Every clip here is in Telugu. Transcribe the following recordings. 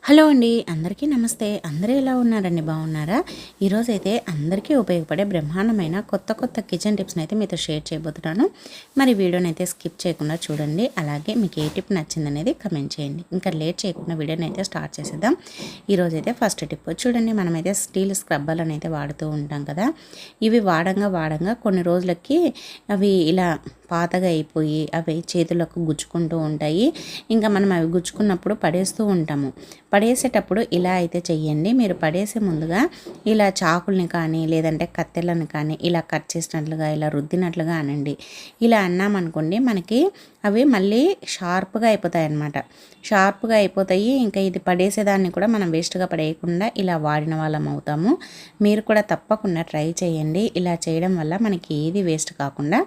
హలో అండి, అందరికీ నమస్తే. అందరూ ఎలా ఉన్నారండి? బాగున్నారా? ఈరోజైతే అందరికీ ఉపయోగపడే బ్రహ్మాండమైన కొత్త కొత్త కిచెన్ టిప్స్ని అయితే మీతో షేర్ చేయబోతున్నాను. మరి వీడియోని అయితే స్కిప్ చేయకుండా చూడండి. అలాగే మీకు ఏ టిప్ నచ్చిందనేది కమెంట్ చేయండి. ఇంకా లేట్ చేయకుండా వీడియోని అయితే స్టార్ట్ చేసేద్దాం. ఈరోజైతే ఫస్ట్ టిప్ చూడండి. మనమైతే స్టీల్ స్క్రబ్బర్లను అయితే వాడుతూ ఉంటాం కదా. ఇవి వాడంగా కొన్ని రోజులకి అవి ఇలా పాతగా అయిపోయి అవి చేతులకు గుచ్చుకుంటూ ఉంటాయి. ఇంకా మనం అవి గుచ్చుకున్నప్పుడు పడేస్తూ ఉంటాము. పడేసేటప్పుడు ఇలా అయితే చెయ్యండి. మీరు పడేసే ముందుగా ఇలా చాకుల్ని కానీ లేదంటే కత్తెలను కానీ ఇలా కట్ చేసినట్లుగా ఇలా రుద్దినట్లుగా అనండి. ఇలా అన్నామనుకోండి మనకి అవి మళ్ళీ షార్ప్గా అయిపోతాయి అన్నమాట. షార్ప్గా అయిపోతాయి. ఇంకా ఇది పడేసేదాన్ని కూడా మనం వేస్ట్గా పడేయకుండా ఇలా వాడిన వాళ్ళం అవుతాము. మీరు కూడా తప్పకుండా ట్రై చేయండి. ఇలా చేయడం వల్ల మనకి ఏది వేస్ట్ కాకుండా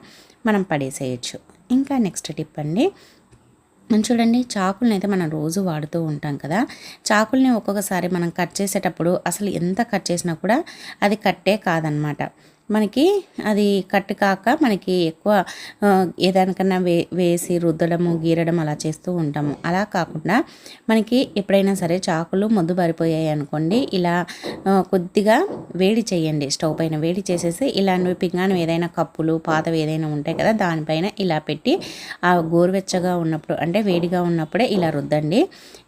మనం పడేసేయచ్చు. ఇంకా నెక్స్ట్ టిప్ అండి, చూడండి. చాకుల్ని అయితే మనం రోజు వాడుతూ ఉంటాం కదా. చాకుల్ని ఒక్కొక్కసారి మనం కట్ చేసేటప్పుడు అసలు ఎంత కట్ చేసినా కూడా అది కట్టే కాదనమాట. మనకి అది కట్ కాక మనకి ఎక్కువ ఏదానికన్నా వేసి రుద్దడము గీరడం అలా చేస్తూ ఉంటాము. అలా కాకుండా మనకి ఎప్పుడైనా సరే చాకులు మొద్దు బారిపోయాయి అనుకోండి, ఇలా కొద్దిగా వేడి చేయండి. స్టవ్ పైన వేడి చేసేసి ఇలాంటివి పింగాణం ఏదైనా కప్పులు పాతవి ఏదైనా ఉంటాయి కదా, దానిపైన ఇలా పెట్టి ఆ గోరువెచ్చగా ఉన్నప్పుడు అంటే వేడిగా ఉన్నప్పుడే ఇలా రుద్దండి.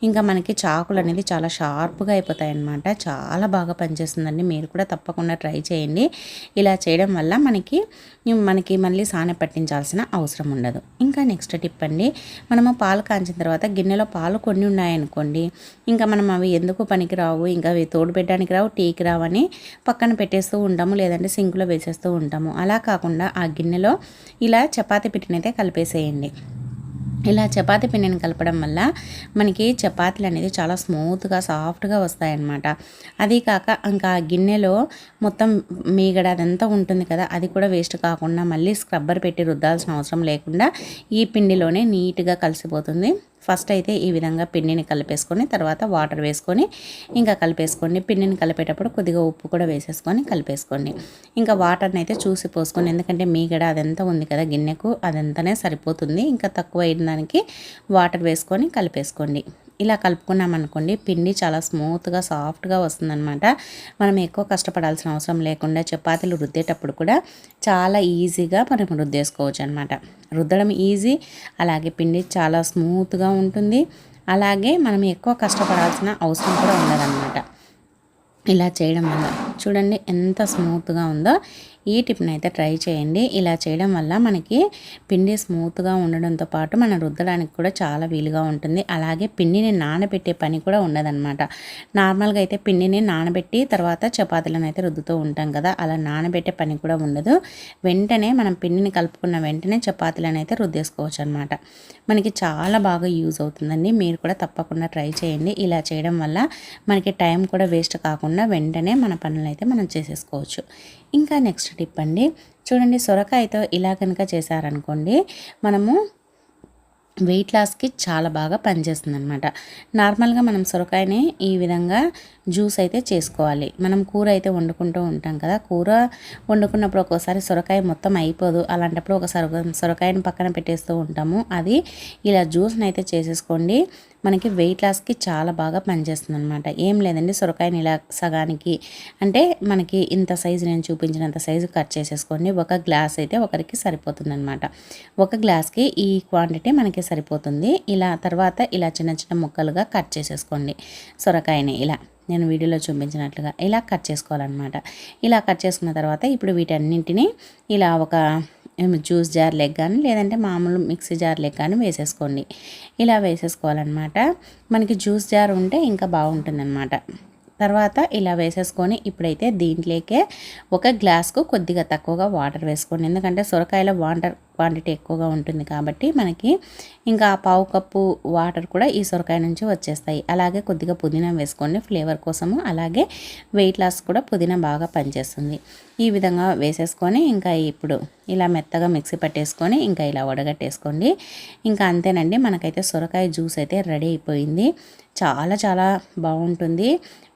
ఇంకా మనకి చాకులు అనేది చాలా షార్ప్గా అయిపోతాయి అన్నమాట. చాలా బాగా పనిచేస్తుందండి. మీరు కూడా తప్పకుండా ట్రై చేయండి. ఇలా చేయడం వల్ల మనకి మళ్ళీ సానె పట్టించాల్సిన అవసరం ఉండదు. ఇంకా నెక్స్ట్ టిప్ అండి, మనము పాలు కాంచిన తర్వాత గిన్నెలో పాలు కొన్ని ఉన్నాయనుకోండి, ఇంకా మనం అవి ఎందుకు పనికి రావు, ఇంకా అవి తోడు పెట్టడానికి రావు, టీకి రావని పక్కన పెట్టేస్తూ ఉంటాము, లేదంటే సింక్లో వేసేస్తూ ఉంటాము. అలా కాకుండా ఆ గిన్నెలో ఇలా చపాతీ పిండినైతే కలిపేసేయండి. ఇలా చపాతీ పిండిని కలపడం వల్ల మనకి చపాతీలు అనేది చాలా స్మూత్గా సాఫ్ట్గా వస్తాయన్నమాట. అది కాక ఇంకా గిన్నెలో మొత్తం మీగడ అదంతా ఉంటుంది కదా, అది కూడా వేస్ట్ కాకుండా మళ్ళీ స్క్రబ్బర్ పెట్టి రుద్దాల్సిన అవసరం లేకుండా ఈ పిండిలోనే నీట్గా కలిసిపోతుంది. ఫస్ట్ అయితే ఈ విధంగా పిండిని కలిపేసుకొని తర్వాత వాటర్ వేసుకొని ఇంకా కలిపేసుకోండి. పిండిని కలిపేటప్పుడు కొద్దిగా ఉప్పు కూడా వేసేసుకొని కలిపేసుకోండి. ఇంకా వాటర్ని అయితే చూసి పోసుకోండి, ఎందుకంటే మీగడ అదంతా ఉంది కదా గిన్నెకు, అదంతానే సరిపోతుంది. ఇంకా తక్కువ అయిన దానికి వాటర్ వేసుకొని కలిపేసుకోండి. ఇలా కలుపుకున్నామనుకోండి పిండి చాలా స్మూత్గా సాఫ్ట్గా వస్తుందన్నమాట. మనం ఎక్కువ కష్టపడాల్సిన అవసరం లేకుండా చపాతీలు రుద్దేటప్పుడు కూడా చాలా ఈజీగా మనం రుద్దేసుకోవచ్చు అనమాట. రుద్దడం ఈజీ, అలాగే పిండి చాలా స్మూత్గా ఉంటుంది. అలాగే మనం ఎక్కువ కష్టపడాల్సిన అవసరం కూడా ఉండదన్నమాట. ఇలా చేయడం వల్ల చూడండి ఎంత స్మూత్గా ఉందో. ఈ టిప్ని అయితే ట్రై చేయండి. ఇలా చేయడం వల్ల మనకి పిండి స్మూత్గా ఉండడంతో పాటు మనం రుద్దడానికి కూడా చాలా వీలుగా ఉంటుంది. అలాగే పిండిని నానబెట్టే పని కూడా ఉండదన్నమాట. నార్మల్గా అయితే పిండిని నానబెట్టి తర్వాత చపాతీలను అయితే రుద్దుతూ ఉంటాం కదా, అలా నానబెట్టే పని కూడా ఉండదు. వెంటనే మనం పిండిని కలుపుకున్న వెంటనే చపాతీలను అయితే రుద్దేసుకోవచ్చు అనమాట. మనకి చాలా బాగా యూజ్ అవుతుందండి. మీరు కూడా తప్పకుండా ట్రై చేయండి. ఇలా చేయడం వల్ల మనకి టైం కూడా వేస్ట్ కాకుండా వెంటనే మన పనులు అయితే మనం చేసేసుకోవచ్చు. ఇంకా నెక్స్ట్ టిప్ అండి, చూడండి. సొరకాయతో ఇలా కనుక చేశారనుకోండి, మనము వెయిట్ లాస్కి చాలా బాగా పనిచేస్తుంది అనమాట. నార్మల్గా మనం సొరకాయని ఈ విధంగా జ్యూస్ అయితే చేసుకోవాలి. మనం కూర అయితే వండుకుంటూ ఉంటాం కదా, కూర వండుకున్నప్పుడు ఒక్కోసారి సొరకాయ మొత్తం అయిపోదు. అలాంటప్పుడు ఒక సొరకాయని పక్కన పెట్టేస్తూ ఉంటాము. అది ఇలా జ్యూస్ని అయితే చేసేసుకోండి. మనకి వెయిట్ లాస్కి చాలా బాగా పనిచేస్తుంది అనమాట. ఏం లేదండి, సొరకాయని ఇలా సగానికి అంటే మనకి ఇంత సైజు నేను చూపించినంత సైజు కట్ చేసేసుకోండి. ఒక గ్లాస్ అయితే ఒకరికి సరిపోతుంది అనమాట. ఒక గ్లాస్కి ఈ క్వాంటిటీ మనకి సరిపోతుంది. ఇలా తర్వాత ఇలా చిన్న చిన్న ముక్కలుగా కట్ చేసేసుకోండి. సొరకాయని ఇలా నేను వీడియోలో చూపించినట్లుగా ఇలా కట్ చేసుకోవాలన్నమాట. ఇలా కట్ చేసుకున్న తర్వాత ఇప్పుడు వీటన్నింటినీ ఇలా ఒక జ్యూస్ జార్ లెగ్ కానీ లేదంటే మామూలు మిక్సీ జార్ లెగ్ కానీ వేసేసుకోండి. ఇలా వేసేసుకోవాలన్నమాట. మనకి జ్యూస్ జార్ ఉంటే ఇంకా బాగుంటుందన్నమాట. తర్వాత ఇలా వేసేసుకొని ఇప్పుడైతే దీంట్లోకే ఒక గ్లాస్కు కొద్దిగా తక్కువగా వాటర్ వేసుకోండి. ఎందుకంటే సొరకాయలో వాటర్ క్వాంటిటీ ఎక్కువగా ఉంటుంది కాబట్టి మనకి ఇంకా పావు కప్పు వాటర్ కూడా ఈ సొరకాయ నుంచి వచ్చేస్తాయి. అలాగే కొద్దిగా పుదీనా వేసుకోండి ఫ్లేవర్ కోసము. అలాగే వెయిట్ లాస్ కూడా పుదీనా బాగా పనిచేస్తుంది. ఈ విధంగా వేసేసుకొని ఇంకా ఇప్పుడు ఇలా మెత్తగా మిక్సీ పట్టేసుకొని ఇంకా ఇలా వడగట్టేసుకోండి. ఇంకా అంతేనండి, మనకైతే సొరకాయ జ్యూస్ అయితే రెడీ అయిపోయింది. చాలా చాలా బాగుంటుంది.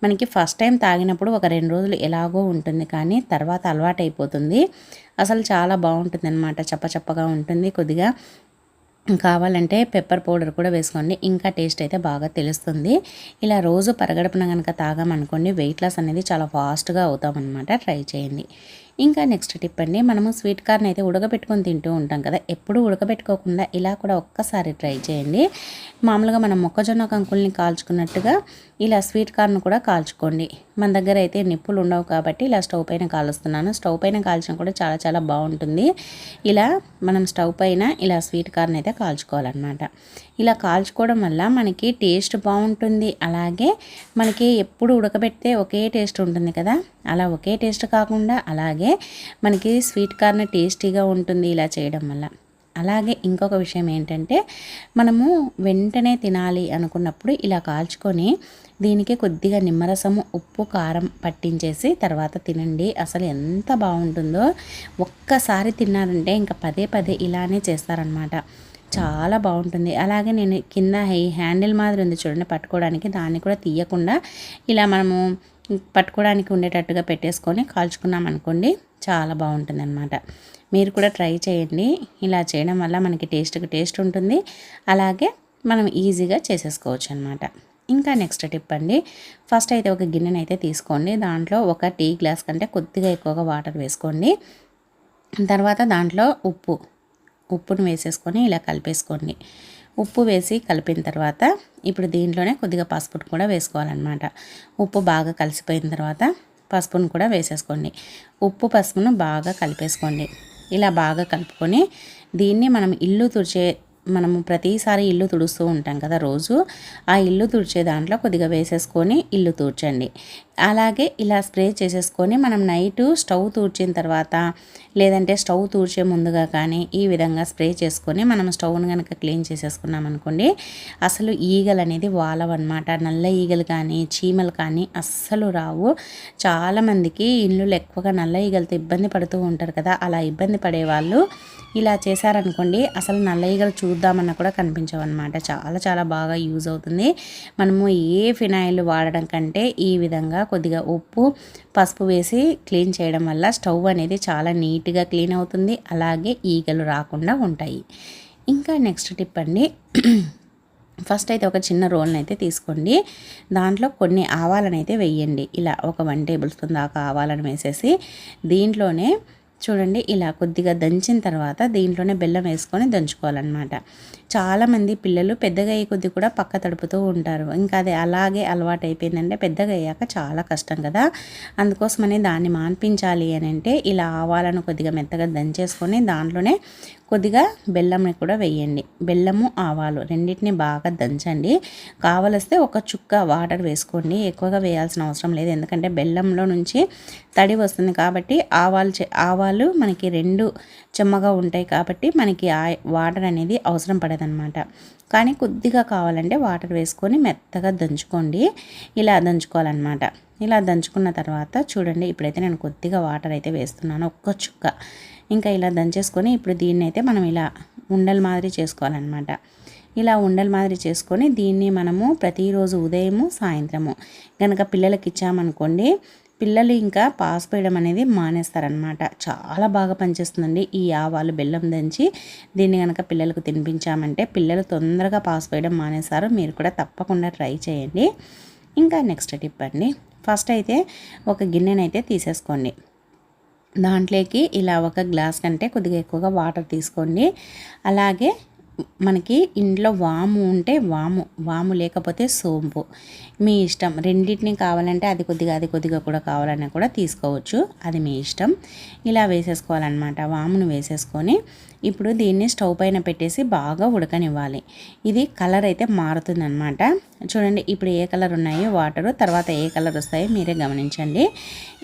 మనకి ఫస్ట్ టైం తాగినప్పుడు ఒక 2 రోజులు ఎలాగో ఉంటుంది, కానీ తర్వాత అలవాటు అయిపోతుంది. అసలు చాలా బాగుంటుంది అనమాట. చప్పచప్పగా ఉంటుంది. కొద్దిగా కావాలంటే పెప్పర్ పౌడర్ కూడా వేసుకోండి, ఇంకా టేస్ట్ అయితే బాగా తెలుస్తుంది. ఇలా రోజు పరగడుపున కనుక తాగామనుకోండి వెయిట్ లాస్ అనేది చాలా ఫాస్ట్గా అవుతామన్నమాట. ట్రై చేయండి. ఇంకా నెక్స్ట్ టిప్ అండి, మనము స్వీట్ కార్న్ అయితే ఉడకబెట్టుకొని తింటూ ఉంటాం కదా, ఎప్పుడు ఉడకబెట్టుకోకుండా ఇలా కూడా ఒక్కసారి ట్రై చేయండి. మామూలుగా మనం మొక్కజొన్న కంకుల్ని కాల్చుకున్నట్టుగా ఇలా స్వీట్ కార్న్ కూడా కాల్చుకోండి. మన దగ్గర అయితే నిప్పులు ఉండవు కాబట్టి ఇలా స్టవ్ పైన కాలుస్తున్నాను. స్టవ్ పైన కాల్చడం కూడా చాలా చాలా బాగుంటుంది. ఇలా మనం స్టవ్ పైన ఇలా స్వీట్ కార్న్ అయితే కాల్చుకోవాలన్నమాట. ఇలా కాల్చుకోవడం వల్ల మనకి టేస్ట్ బాగుంటుంది. అలాగే మనకి ఎప్పుడు ఉడకబెడితే ఒకే టేస్ట్ ఉంటుంది కదా, అలా ఒకే టేస్ట్ కాకుండా అలాగే మనకి స్వీట్ కార్న్ టేస్టీగా ఉంటుంది ఇలా చేయడం వల్ల. అలాగే ఇంకొక విషయం ఏంటంటే, మనము వెంటనే తినాలి అనుకున్నప్పుడు ఇలా కాల్చుకొని దీనికి కొద్దిగా నిమ్మరసము, ఉప్పు, కారం పట్టించేసి తర్వాత తినండి. అసలు ఎంత బాగుంటుందో. ఒక్కసారి తిన్నారంటే ఇంకా పదే పదే ఇలానే చేస్తారనమాట. చాలా బాగుంటుంది. అలాగే నేను కింద హ్యాండిల్ మాదిరి ఉంది చూడండి పట్టుకోవడానికి, దాన్ని కూడా తీయకుండా ఇలా మనము పట్టుకోవడానికి ఉండేటట్టుగా పెట్టేసుకొని కాల్చుకున్నాం అనుకోండి చాలా బాగుంటుంది అనమాట. మీరు కూడా ట్రై చేయండి. ఇలా చేయడం వల్ల మనకి టేస్ట్ ఉంటుంది. అలాగే మనం ఈజీగా చేసేసుకోవచ్చు అనమాట. ఇంకా నెక్స్ట్ టిప్ అండి, ఫస్ట్ అయితే ఒక గిన్నెని అయితే తీసుకోండి. దాంట్లో ఒక టీ గ్లాస్ కంటే కొద్దిగా ఎక్కువగా వాటర్ వేసుకోండి. తర్వాత దాంట్లో ఉప్పును వేసేసుకొని ఇలా కలిపేసుకోండి. ఉప్పు వేసి కలిపిన తర్వాత ఇప్పుడు దీంట్లోనే కొద్దిగా పసుపును కూడా వేసుకోవాలన్నమాట. ఉప్పు బాగా కలిసిపోయిన తర్వాత పసుపును కూడా వేసేసుకోండి. ఉప్పు పసుపును బాగా కలిపేసుకోండి. ఇలా బాగా కలుపుకొని దీన్ని మనము ప్రతిసారి ఇల్లు తుడుస్తూ ఉంటాం కదా రోజు, ఆ ఇల్లు తుడిచే దాంట్లో కొద్దిగా వేసేసుకొని ఇల్లు తుడ్చండి. అలాగే ఇలా స్ప్రే చేసేసుకొని మనం నైటు స్టవ్ తూడ్చిన తర్వాత లేదంటే స్టవ్ తూడ్చే ముందుగా కానీ ఈ విధంగా స్ప్రే చేసుకొని మనం స్టవ్ను కనుక క్లీన్ చేసేసుకున్నాం అనుకోండి అసలు ఈగలు అనేది వాలవన్నమాట. నల్ల ఈగలు కానీ చీమలు కానీ అస్సలు రావు. చాలామందికి ఇల్లులు ఎక్కువగా నల్ల ఈగలతో ఇబ్బంది పడుతూ ఉంటారు కదా, అలా ఇబ్బంది పడేవాళ్ళు ఇలా చేశారనుకోండి అసలు నల్ల ఈగలు చూద్దామన్నా కూడా కనిపించవు అనమాట. చాలా చాలా బాగా యూజ్ అవుతుంది. మనము ఏ ఫినాయిల్ వాడడం కంటే ఈ విధంగా కొద్దిగా ఉప్పు పసుపు వేసి క్లీన్ చేయడం వల్ల స్టవ్ అనేది చాలా నీట్గా క్లీన్ అవుతుంది. అలాగే ఈగలు రాకుండా ఉంటాయి. ఇంకా నెక్స్ట్ టిప్ అండి, ఫస్ట్ అయితే ఒక చిన్న రోల్ని అయితే తీసుకోండి. దాంట్లో కొన్ని ఆవాలను అయితే వేయండి. ఇలా ఒక 1 టేబుల్ స్పూన్ దాకా ఆవాలను వేసేసి దీంట్లోనే చూడండి ఇలా కొద్దిగా దంచిన తర్వాత దీంట్లోనే బెల్లం వేసుకొని దంచుకోవాలన్నమాట. చాలామంది పిల్లలు పెద్దగా అయ్యే కొద్ది కూడా పక్క తడుపుతూ ఉంటారు. ఇంకా అది అలాగే అలవాటు అయిపోయిందంటే పెద్దగా అయ్యాక చాలా కష్టం కదా. అందుకోసమని దాన్ని మాన్పించాలి అని అంటే ఇలా ఆవాలను కొద్దిగా మెత్తగా దంచేసుకొని దాంట్లోనే కొద్దిగా బెల్లంని కూడా వేయండి. బెల్లము ఆవాలు రెండింటిని బాగా దంచండి. కావలిస్తే ఒక చుక్క వాటర్ వేసుకోండి, ఎక్కువగా వేయాల్సిన అవసరం లేదు. ఎందుకంటే బెల్లంలో నుంచి తడి వస్తుంది కాబట్టి ఆవాలు మనకి 2 చెమ్మగా ఉంటాయి కాబట్టి మనకి వాటర్ అనేది అవసరం పడదనమాట. కానీ కొద్దిగా కావాలంటే వాటర్ వేసుకొని మెత్తగా దంచుకోండి. ఇలా దంచుకోవాలన్నమాట. ఇలా దంచుకున్న తర్వాత చూడండి ఇప్పుడైతే నేను కొద్దిగా వాటర్ అయితే వేస్తున్నాను, ఒక్క చుక్క. ఇంకా ఇలా దంచేసుకొని ఇప్పుడు దీన్ని అయితే మనం ఇలా ఉండల మాదిరి చేసుకోవాలన్నమాట. ఇలా ఉండల మాదిరి చేసుకొని దీన్ని మనము ప్రతిరోజు ఉదయము సాయంత్రము కనుక పిల్లలకి ఇచ్చామనుకోండి పిల్లలు ఇంకా పాస్ పోయడం అనేది మానేస్తారనమాట. చాలా బాగా పనిచేస్తుందండి ఈ ఆవాలు బెల్లం దంచి దీన్ని కనుక పిల్లలకు తినిపించామంటే పిల్లలు తొందరగా పాస్ పోయడం మానేస్తారు. మీరు కూడా తప్పకుండా ట్రై చేయండి. ఇంకా నెక్స్ట్ టిప్ అండి, ఫస్ట్ అయితే ఒక గిన్నెనైతే తీసేసుకోండి. దాంట్లోకి ఇలా ఒక గ్లాస్ కంటే కొద్దిగా ఎక్కువగా వాటర్ తీసుకోండి. అలాగే మనకి ఇంట్లో వాము ఉంటే వాము లేకపోతే సోంపు మీ ఇష్టం. రెండింటిని కావాలంటే అది కొద్దిగా కూడా కావాలన్నా కూడా తీసుకోవచ్చు, అది మీ ఇష్టం. ఇలా వేసేసుకోవాలన్నమాట. వామును వేసేసుకొని ఇప్పుడు దీన్ని స్టవ్ పైన పెట్టేసి బాగా ఉడకనివ్వాలి. ఇది కలర్ అయితే మారుతుందన్నమాట. చూడండి ఇప్పుడు ఏ కలర్ ఉన్నాయో వాటరు, తర్వాత ఏ కలర్ వస్తాయో మీరే గమనించండి.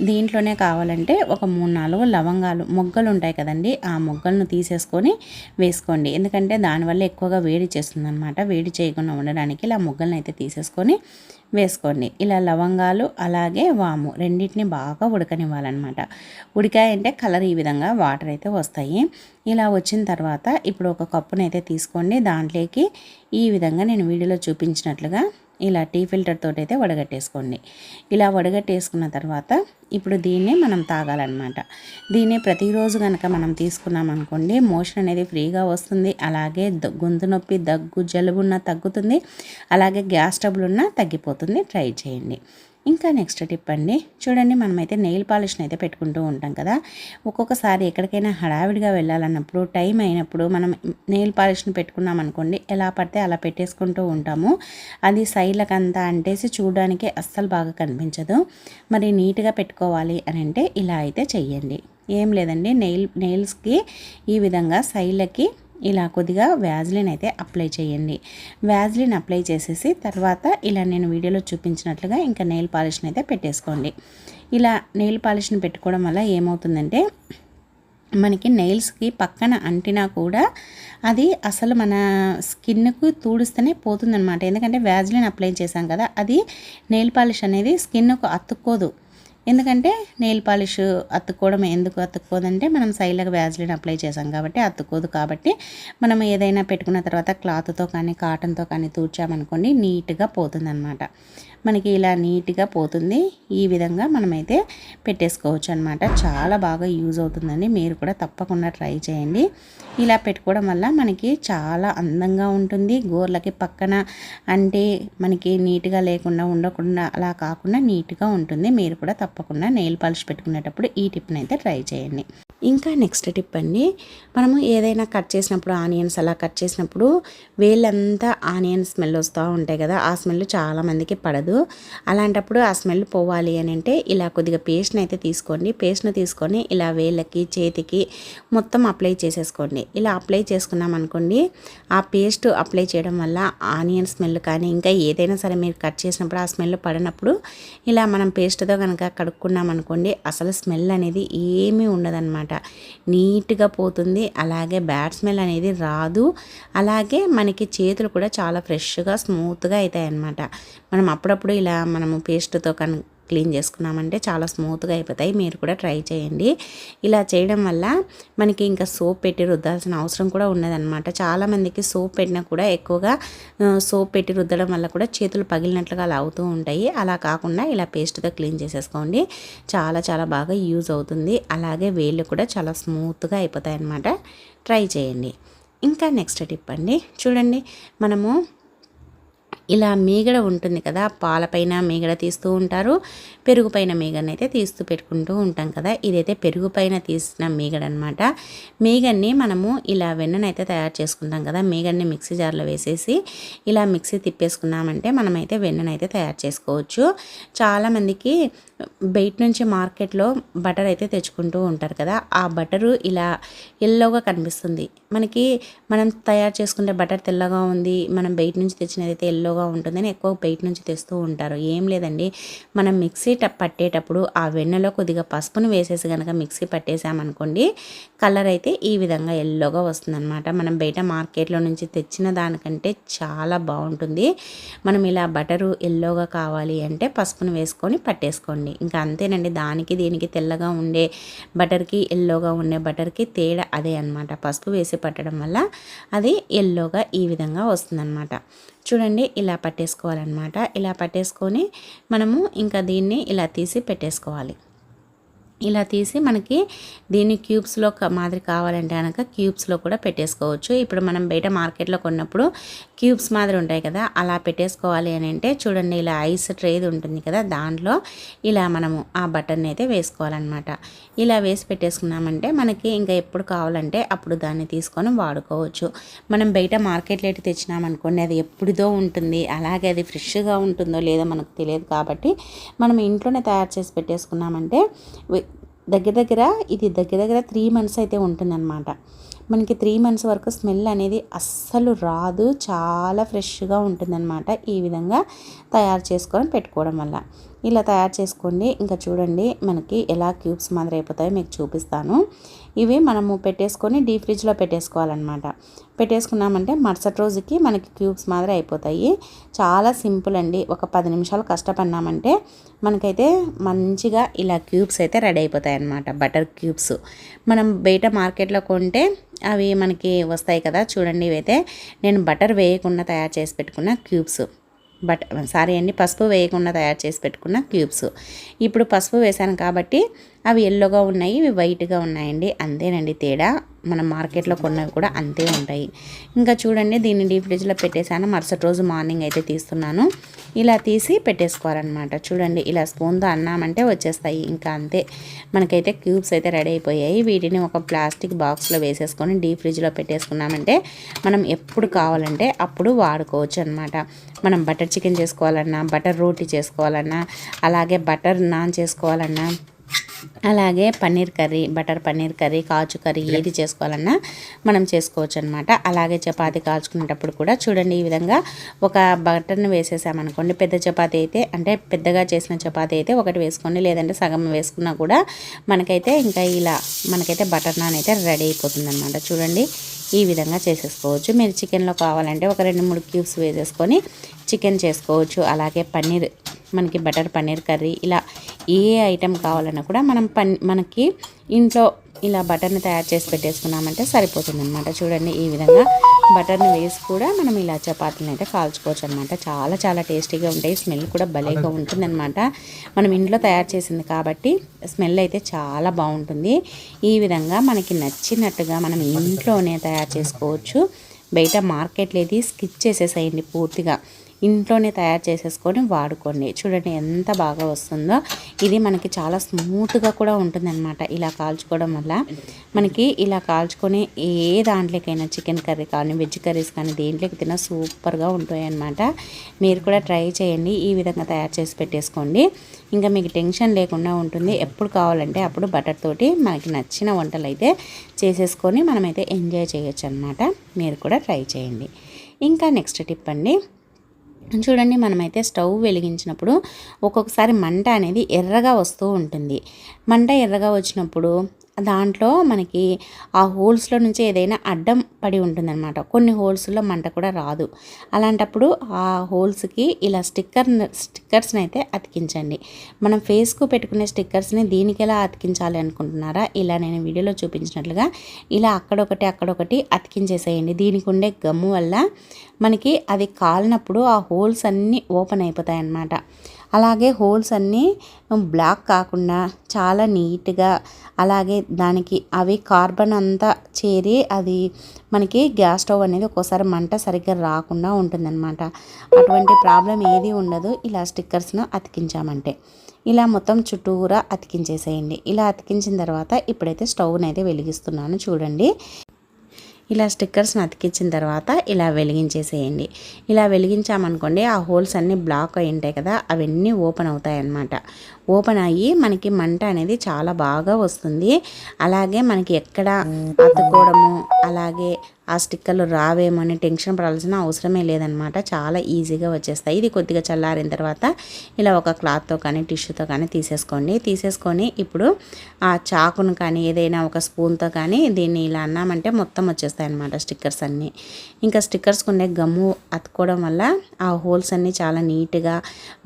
దీంట్లోనే కావాలంటే ఒక 3-4 లవంగాలు మొగ్గలు ఉంటాయి కదండి, ఆ మొగ్గలను తీసేసుకొని వేసుకోండి. ఎందుకంటే దానివల్ల ఎక్కువగా వేడి చేస్తుందన్నమాట. వేడి చేయకుండా ఉండడానికి ఇలా మొగ్గలను అయితే తీసేసుకొని వేసుకోండి. ఇలా లవంగాలు అలాగే వాము రెండింటిని బాగా ఉడకనివ్వాలన్నమాట. ఉడికాయంటే కలర్ ఈ విధంగా వాటర్ అయితే వస్తాయి. ఇలా వచ్చిన తర్వాత ఇప్పుడు ఒక కప్పునైతే తీసుకోండి. దాంట్లోకి ఈ విధంగా నేను వీడియోలో చూపించినట్లుగా ఇలా టీ ఫిల్టర్ తోటి అయితే వడగట్టేసుకోండి. ఇలా వడగట్టేసుకున్న తర్వాత ఇప్పుడు దీన్నే మనం తాగాలన్నమాట. దీన్ని ప్రతిరోజు కనుక మనం తీసుకున్నాం అనుకోండి, మోషన్ అనేది ఫ్రీగా వస్తుంది. అలాగే గొంతు నొప్పి, దగ్గు, జలుబు ఉన్నా తగ్గుతుంది. అలాగే గ్యాస్ ట్రబుల్ ఉన్నా తగ్గిపోతుంది. ట్రై చేయండి. ఇంకా నెక్స్ట్ టిప్ అండి, చూడండి మనమైతే నెయిల్ పాలిష్ని అయితే పెట్టుకుంటూ ఉంటాం కదా. ఒక్కొక్కసారి ఎక్కడికైనా హడావిడిగా వెళ్ళాలన్నప్పుడు, టైం అయినప్పుడు మనం నెయిల్ పాలిష్ని పెట్టుకున్నాం అనుకోండి, ఎలా పడితే అలా పెట్టేసుకుంటూ ఉంటాము. అది సైడ్లకంతా అంటేసి చూడడానికి అస్సలు బాగా కనిపించదు. మరి నీట్గా పెట్టుకోవాలి అని అంటే ఇలా అయితే చెయ్యండి. ఏం లేదండి, నెయిల్స్కి ఈ విధంగా సైడ్లకి ఇలా కొద్దిగా వ్యాజ్లిన్ అయితే అప్లై చేయండి. వ్యాజ్లిన్ అప్లై చేసేసి తర్వాత ఇలా నేను వీడియోలో చూపించినట్లుగా ఇంకా నెయిల్ పాలిష్ని అయితే పెట్టేసుకోండి. ఇలా నెయిల్ పాలిష్ని పెట్టుకోవడం వల్ల ఏమవుతుందంటే మనకి నెయిల్స్కి పక్కన అంటినా కూడా అది అసలు మన స్కిన్కు తూడిస్తేనే పోతుందన్నమాట. ఎందుకంటే వ్యాజ్లిన్ అప్లై చేసాం కదా, అది నెయిల్ పాలిష్ అనేది స్కిన్కు అతుక్కోదు. ఎందుకంటే నెయిల్ పాలిష్ అతుక్కోవడం ఎందుకు అతుక్కోదంటే మనం సైడ్లకు వ్యాజ్లిన్ అప్లై చేసాం కాబట్టి అతుక్కోదు. కాబట్టి మనం ఏదైనా పెట్టుకున్న తర్వాత క్లాత్తో కానీ కాటన్తో కానీ తూడ్చామనుకోండి నీట్గా పోతుందన్నమాట. మనకి ఇలా నీట్గా పోతుంది. ఈ విధంగా మనమైతే పెట్టేసుకోవచ్చు అనమాట. చాలా బాగా యూజ్ అవుతుందండి. మీరు కూడా తప్పకుండా ట్రై చేయండి. ఇలా పెట్టుకోవడం వల్ల మనకి చాలా అందంగా ఉంటుంది. గోర్లకి పక్కన అంటే మనకి నీట్గా లేకుండా ఉండకుండా అలా కాకుండా నీట్గా ఉంటుంది. మీరు కూడా తప్పకుండా నెయిల్ పాలిష్ పెట్టుకునేటప్పుడు ఈ టిప్ని అయితే ట్రై చేయండి. ఇంకా నెక్స్ట్ టిప్ అండి, మనము ఏదైనా కట్ చేసినప్పుడు ఆనియన్స్ అలా కట్ చేసినప్పుడు వేళ్ళంతా ఆనియన్ స్మెల్ వస్తూ ఉంటాయి కదా, ఆ స్మెల్ చాలామందికి పడదు. అలాంటప్పుడు ఆ స్మెల్ పోవాలి అని అంటే ఇలా కొద్దిగా పేస్ట్ని అయితే తీసుకోండి. పేస్ట్ని తీసుకొని ఇలా వేళ్ళకి చేతికి మొత్తం అప్లై చేసేసుకోండి. ఇలా అప్లై చేసుకున్నాం అనుకోండి, ఆ పేస్ట్ అప్లై చేయడం వల్ల ఆనియన్ స్మెల్ కానీ ఇంకా ఏదైనా సరే మీరు కట్ చేసినప్పుడు ఆ స్మెల్ పడినప్పుడు ఇలా మనం పేస్ట్తో కనుక కడుక్కున్నాం అనుకోండి, అసలు స్మెల్ అనేది ఏమీ ఉండదన్నమాట. నీట్గా పోతుంది. అలాగే బ్యాడ్ స్మెల్ అనేది రాదు. అలాగే మనకి చేతులు కూడా చాలా ఫ్రెష్గా స్మూత్గా అవుతాయి అన్నమాట. మనం అప్పుడప్పుడు ఇలా మనము పేస్ట్తో క్లీన్ చేసుకున్నామంటే చాలా స్మూత్గా అయిపోతాయి. మీరు కూడా ట్రై చేయండి. ఇలా చేయడం వల్ల మనకి ఇంకా సోప్ పెట్టి రుద్దాల్సిన అవసరం కూడా ఉన్నదన్నమాట. చాలామందికి సోప్ పెట్టినా కూడా ఎక్కువగా సోప్ పెట్టి రుద్దడం వల్ల కూడా చేతులు పగిలినట్లుగా అలా అవుతూ ఉంటాయి. అలా కాకుండా ఇలా పేస్ట్తో క్లీన్ చేసేసుకోండి. చాలా చాలా బాగా యూజ్ అవుతుంది. అలాగే వేళ్ళు కూడా చాలా స్మూత్గా అయిపోతాయి అన్నమాట. ట్రై చేయండి. ఇంకా నెక్స్ట్ టిప్ అండి, చూడండి మనము ఇలా మీగడ ఉంటుంది కదా, పాలపైన మీగడ తీస్తూ ఉంటారు, పెరుగు పైన మీగడని అయితే తీస్తూ పెట్టుకుంటూ ఉంటాం కదా. ఇదైతే పెరుగు పైన తీసిన మీగడ అనమాట. మీగడ్ని మనము ఇలా వెన్ననైతే తయారు చేసుకుంటాం కదా, మీగడ్ని మిక్సీ జార్లో వేసేసి ఇలా మిక్సీ తిప్పేసుకున్నామంటే మనమైతే వెన్ననైతే తయారు చేసుకోవచ్చు. చాలామందికి బయట నుంచి మార్కెట్లో బటర్ అయితే తెచ్చుకుంటూ ఉంటారు కదా, ఆ బటరు ఇలా ఎల్లోగా కనిపిస్తుంది. మనం తయారు చేసుకుంటే బటర్ తెల్లగా ఉంది, మనం బయట నుంచి తెచ్చినదైతే ఎల్లోగా ఉంటుందని ఎక్కువ బయట నుంచి తెస్తూ ఉంటారు. ఏం లేదండి, మనం మిక్సీ పట్టేటప్పుడు ఆ వెన్నలో కొద్దిగా పసుపును వేసేసి కనుక మిక్సీ పట్టేసామనుకోండి, కలర్ అయితే ఈ విధంగా ఎల్లోగా వస్తుందన్నమాట. మనం బయట మార్కెట్లో నుంచి తెచ్చిన దానికంటే చాలా బాగుంటుంది. మనం ఇలా బటరు ఎల్లోగా కావాలి అంటే పసుపును వేసుకొని పట్టేసుకోండి. ఇంకా అంతేనండి. దానికి దీనికి తెల్లగా ఉండే బటర్కి ఎల్లోగా ఉండే బటర్కి తేడా అదే అనమాట. పసుపు వేసి పట్టడం వల్ల అది ఎల్లోగా ఈ విధంగా వస్తుందన్నమాట. చూడండి, ఇలా పట్టేసుకోవాలన్నమాట. ఇలా పట్టేసుకొని మనము ఇంకా దీన్ని ఇలా తీసి పెట్టేసుకోవాలి. ఇలా తీసి మనకి దీన్ని క్యూబ్స్లో మాదిరి కావాలంటే కనుక క్యూబ్స్లో కూడా పెట్టేసుకోవచ్చు. ఇప్పుడు మనం బయట మార్కెట్లో కొన్నప్పుడు క్యూబ్స్ మాదిరి ఉంటాయి కదా, అలా పెట్టేసుకోవాలి అని అంటే చూడండి, ఇలా ఐస్ ట్రేది ఉంటుంది కదా, దాంట్లో ఇలా మనము ఆ బటన్ని అయితే వేసుకోవాలన్నమాట. ఇలా వేసి పెట్టేసుకున్నామంటే మనకి ఇంకా ఎప్పుడు కావాలంటే అప్పుడు దాన్ని తీసుకొని వాడుకోవచ్చు. మనం బయట మార్కెట్లో అయితే తెచ్చినామనుకోండి, అది ఎప్పుడుదో ఉంటుంది, అలాగే అది ఫ్రెష్గా ఉంటుందో లేదో మనకు తెలియదు. కాబట్టి మనం ఇంట్లోనే తయారు చేసి పెట్టేసుకున్నామంటే ఇది దగ్గర దగ్గర 3 months అయితే ఉంటుందన్నమాట. మనకి 3 months వరకు స్మెల్ అనేది అస్సలు రాదు. చాలా ఫ్రెష్గా ఉంటుందన్నమాట. ఈ విధంగా తయారు చేసుకొని పెట్టుకోవడం వల్ల ఇలా తయారు చేసుకోండి. ఇంకా చూడండి మనకి ఎలా క్యూబ్స్ మాదిరి అయిపోతాయో మీకు చూపిస్తాను. ఇవి మనము పెట్టేసుకొని డీప్ ఫ్రిడ్జ్లో పెట్టేసుకోవాలన్నమాట. పెట్టేసుకున్నామంటే మరుసటి రోజుకి మనకి క్యూబ్స్ మాదిరి అయిపోతాయి. చాలా సింపుల్ అండి. ఒక 10 నిమిషాలు కష్టపడినామంటే మనకైతే మంచిగా ఇలా క్యూబ్స్ అయితే రెడీ అయిపోతాయి అన్నమాట. బటర్ క్యూబ్స్ మనం బయట మార్కెట్లో కొంటే అవి మనకి వస్తాయి కదా, చూడండి ఇవైతే నేను బటర్ వేయకుండా తయారు చేసి పెట్టుకున్న క్యూబ్స్. పసుపు వేయకుండా తయారు చేసి పెట్టుకున్న క్యూబ్స్. ఇప్పుడు పసుపు వేసాను కాబట్టి అవి ఎల్లోగా ఉన్నాయి, ఇవి వైట్గా ఉన్నాయండి. అంతేనండి తేడా. మనం మార్కెట్లో కొన్నవి కూడా అంతే ఉంటాయి. ఇంకా చూడండి, దీన్ని డీప్ ఫ్రిడ్జ్లో పెట్టేశాను. మరుసటి రోజు మార్నింగ్ అయితే తీస్తున్నాను. ఇలా తీసి పెట్టేసుకోవాలన్నమాట. చూడండి, ఇలా స్పూన్తో అన్నామంటే వచ్చేస్తాయి. ఇంకా అంతే, మనకైతే క్యూబ్స్ అయితే రెడీ అయిపోయాయి. వీటిని ఒక ప్లాస్టిక్ బాక్స్లో వేసేసుకొని డీప్ ఫ్రిడ్జ్లో పెట్టేసుకున్నామంటే మనం ఎప్పుడు కావాలంటే అప్పుడు వాడుకోవచ్చు అనమాట. మనం బటర్ చికెన్ చేసుకోవాలన్నా, బటర్ రోటీ చేసుకోవాలన్నా, అలాగే బటర్ నాన్ చేసుకోవాలన్నా, అలాగే paneer curry, butter paneer curry, kaju curry ఏది చేసుకోవాలన్నా మనం చేసుకోవచ్చు అనమాట. అలాగే చపాతీ కాల్చుకునేటప్పుడు కూడా చూడండి, ఈ విధంగా ఒక బటర్ని వేసేసామనుకోండి, పెద్ద చపాతీ అయితే అంటే పెద్దగా చేసిన చపాతీ అయితే ఒకటి వేసుకోండి, లేదంటే సగం వేసుకున్నా కూడా మనకైతే ఇంకా ఇలా మనకైతే బటర్ నాన్ అయితే రెడీ అయిపోతుంది అనమాట. చూడండి, ఈ విధంగా చేసేసుకోవచ్చు. మీరు చికెన్లో కావాలంటే ఒక 2-3 క్యూబ్స్ వేసేసుకొని చికెన్ చేసుకోవచ్చు. అలాగే పన్నీర్, మనకి బటర్ పన్నీర్ కర్రీ, ఇలా ఏ ఐటెం కావాలన్నా కూడా మనకి ఇంట్లో ఇలా బటర్ని తయారు చేసి పెట్టేసుకున్నామంటే సరిపోతుంది అనమాట. చూడండి, ఈ విధంగా బటర్ని వేసి కూడా మనం ఇలా చపాతీలను అయితే కాల్చుకోవచ్చు అనమాట. చాలా చాలా టేస్టీగా ఉంటాయి. స్మెల్ కూడా భలేగా ఉంటుందన్నమాట. మనం ఇంట్లో తయారు చేసింది కాబట్టి స్మెల్ అయితే చాలా బాగుంటుంది. ఈ విధంగా మనకి నచ్చినట్టుగా మనం ఇంట్లోనే తయారు చేసుకోవచ్చు. బయట మార్కెట్లో ఇది స్కిప్ చేసేసేయండి పూర్తిగా. ఇంట్లోనే తయారు చేసేసుకొని వాడుకోండి. చూడండి ఎంత బాగా వస్తుందో. ఇది మనకి చాలా స్మూత్గా కూడా ఉంటుందన్నమాట. ఇలా కాల్చుకోవడం వల్ల మనకి ఇలా కాల్చుకొని ఏ దాంట్లోకైనా చికెన్ కర్రీ కానీ, వెజ్ కర్రీస్ కానీ దేంట్లోకి తిన్నా సూపర్గా ఉంటాయి అన్నమాట. మీరు కూడా ట్రై చేయండి. ఈ విధంగా తయారు చేసి పెట్టేసుకోండి. ఇంకా మీకు టెన్షన్ లేకుండా ఉంటుంది. ఎప్పుడు కావాలంటే అప్పుడు బటర్ తోటి మనకి నచ్చిన వంటలు అయితే చేసేసుకొని మనమైతే ఎంజాయ్ చేయొచ్చు అనమాట. మీరు కూడా ట్రై చేయండి. ఇంకా నెక్స్ట్ టిప్ అండి, చూడండి, మనమైతే స్టవ్ వెలిగించినప్పుడు ఒక్కొక్కసారి మంట అనేది ఎర్రగా వస్తూ ఉంటుంది. మంట ఎర్రగా వచ్చినప్పుడు దాంట్లో మనకి ఆ హోల్స్లో నుంచి ఏదైనా అడ్డం పడి ఉంటుందన్నమాట. కొన్ని హోల్స్లో మంట కూడా రాదు. అలాంటప్పుడు ఆ హోల్స్కి ఇలా స్టిక్కర్స్ని అయితే అతికించండి. మనం ఫేస్కు పెట్టుకునే స్టిక్కర్స్ని దీనికి ఎలా అతికించాలి అనుకుంటున్నారా? ఇలా నేను వీడియోలో చూపించినట్లుగా ఇలా అక్కడొకటి అతికించేసేయండి. దీనికి ఉండే గమ్ము వల్ల మనకి అది కాలినప్పుడు ఆ హోల్స్ అన్నీ ఓపెన్ అయిపోతాయి అన్నమాట. అలాగే హోల్స్ అన్నీ బ్లాక్ కాకుండా చాలా నీట్గా, అలాగే దానికి అవి కార్బన్ అంతా చేరి అది మనకి గ్యాస్ స్టవ్ అనేది ఒక్కోసారి మంట సరిగ్గా రాకుండా ఉంటుందన్నమాట. అటువంటి ప్రాబ్లం ఏది ఉండదు ఇలా స్టిక్కర్స్ను అతికించామంటే. ఇలా మొత్తం చుట్టూరా అతికించేసేయండి. ఇలా అతికించిన తర్వాత ఇప్పుడైతే స్టవ్ని అయితే వెలిగిస్తున్నాను. చూడండి, ఇలా స్టిక్కర్స్ని అతికించిన తర్వాత ఇలా వెలిగించేసేయండి. ఇలా వెలిగించామనుకోండి, ఆ హోల్స్ అన్నీ బ్లాక్ అయి ఉంటాయి కదా, అవన్నీ ఓపెన్ అవుతాయి అన్నమాట. ఓపెన్ అయ్యి మనకి మంట అనేది చాలా బాగా వస్తుంది. అలాగే మనకి ఎక్కడ అతుక్కోవడము, అలాగే ఆ స్టిక్కర్లు రావేమో అని టెన్షన్ పడాల్సిన అవసరమే లేదనమాట. చాలా ఈజీగా వచ్చేస్తాయి. ఇది కొద్దిగా చల్లారిన తర్వాత ఇలా ఒక క్లాత్తో కానీ టిష్యూతో కానీ తీసేసుకొని ఇప్పుడు ఆ చాకును కానీ ఏదైనా ఒక స్పూన్తో కానీ దీన్ని ఇలా అన్నామంటే మొత్తం వచ్చేస్తాయి అన్నమాట స్టిక్కర్స్ అన్నీ. ఇంకా స్టిక్కర్స్కి ఉండే గమ్ము అతుక్కోవడం వల్ల ఆ హోల్స్ అన్నీ చాలా నీట్గా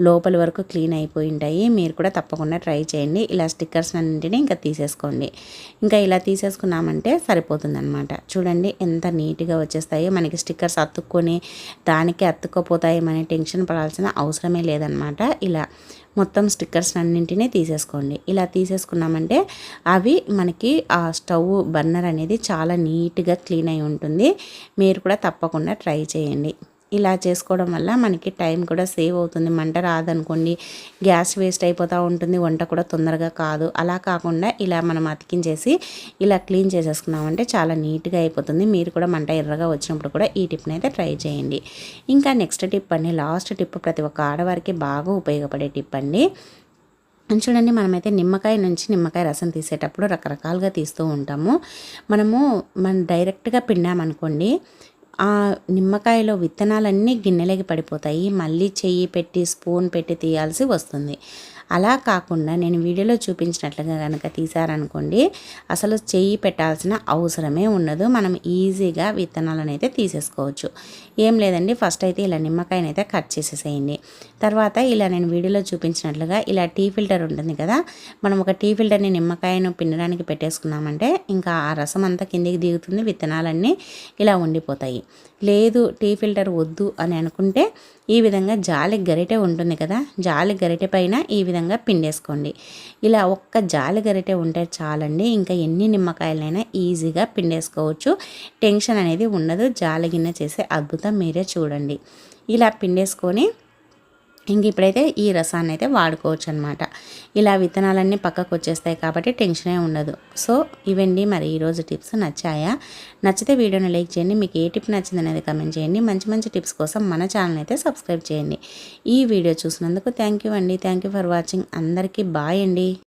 లోపలి వరకు క్లీన్ అయిపోయి ఉంటాయి. మీరు కూడా తప్పకుండా ట్రై చేయండి. ఇలా స్టిక్కర్స్ అన్నింటినీ ఇంకా తీసేసుకోండి. ఇంకా ఇలా తీసేసుకున్నామంటే సరిపోతుంది అనమాట. చూడండి ఎంత నీట్గా వచ్చేస్తాయి. మనకి స్టిక్కర్స్ అతుక్కొని దానికి అతుక్కపోతాయి మన టెన్షన్ పడాల్సిన అవసరమే లేదనమాట. ఇలా మొత్తం స్టిక్కర్స్ అన్నింటినీ తీసేసుకోండి. ఇలా తీసేసుకున్నామంటే అవి మనకి ఆ స్టవ్ బర్నర్ అనేది చాలా నీట్గా క్లీన్ అయి ఉంటుంది. మీరు కూడా తప్పకుండా ట్రై చేయండి. ఇలా చేసుకోవడం వల్ల మనకి టైం కూడా సేవ్ అవుతుంది. మంట రాదనుకోండి, గ్యాస్ వేస్ట్ అయిపోతూ ఉంటుంది, వంట కూడా తొందరగా కాదు. అలా కాకుండా ఇలా మనం అతికించేసి ఇలా క్లీన్ చేసేసుకున్నామంటే చాలా నీట్గా అయిపోతుంది. మీరు కూడా మంట ఎర్రగా వచ్చినప్పుడు కూడా ఈ టిప్ని అయితే ట్రై చేయండి. ఇంకా నెక్స్ట్ టిప్ అండి, లాస్ట్ టిప్, ప్రతి ఒక్క ఆడవారికి బాగా ఉపయోగపడే టిప్ అండి. చూడండి, మనమైతే నిమ్మకాయ రసం తీసేటప్పుడు రకరకాలుగా తీస్తూ ఉంటాము. మనం డైరెక్ట్గా పిండామనుకోండి, ఆ నిమ్మకాయలో విత్తనాలన్నీ గిన్నెలకి పడిపోతాయి. మళ్ళీ చెయ్యి పెట్టి స్పూన్ పెట్టి తీయాల్సి వస్తుంది. అలా కాకుండా నేను వీడియోలో చూపించినట్లుగా కనుక తీసారనుకోండి, అసలు చెయ్యి పెట్టాల్సిన అవసరమే ఉండదు. మనం ఈజీగా విత్తనాలను అయితే తీసేసుకోవచ్చు. ఏం లేదండి, ఫస్ట్ అయితే ఇలా నిమ్మకాయని అయితే కట్ చేసేసేయండి. తర్వాత ఇలా నేను వీడియోలో చూపించినట్లుగా ఇలా టీ ఫిల్టర్ ఉంటుంది కదా, మనం ఒక టీ ఫిల్టర్ని నిమ్మకాయను పిండడానికి పెట్టేసుకున్నామంటే ఇంకా ఆ రసం అంతా కిందికి దిగుతుంది, విత్తనాలన్నీ ఇలా ఉండిపోతాయి. లేదు టీ ఫిల్టర్ వద్దు అని అనుకుంటే ఈ విధంగా జాలి గరిటె ఉంటుంది కదా, జాలి గరిటె పైన ఈ విధంగా పిండేసుకోండి. ఇలా ఒక్క జాలి గరిటె ఉంటే చాలండి, ఇంకా ఎన్ని నిమ్మకాయలైనా ఈజీగా పిండేసుకోవచ్చు. టెన్షన్ అనేది ఉండదు. జాలి గిన్నె చేసే అద్భుతం మీరే చూడండి. ఇలా పిండేసుకొని ఇంక ఇప్పుడైతే ఈ రసాన్ని అయితే వాడుకోవచ్చు అనమాట. ఇలా విత్తనాలన్నీ పక్కకు వచ్చేస్తాయి కాబట్టి టెన్షనే ఉండదు. సో ఇవండి మరి ఈరోజు టిప్స్. నచ్చాయా? నచ్చితే వీడియోని లైక్ చేయండి. మీకు ఏ టిప్ నచ్చింది అనేది కమెంట్ చేయండి. మంచి మంచి టిప్స్ కోసం మన ఛానల్ అయితే సబ్స్క్రైబ్ చేయండి. ఈ వీడియో చూసినందుకు థ్యాంక్ యూ అండి. Thank you for watching. అందరికీ బాయ్ అండి.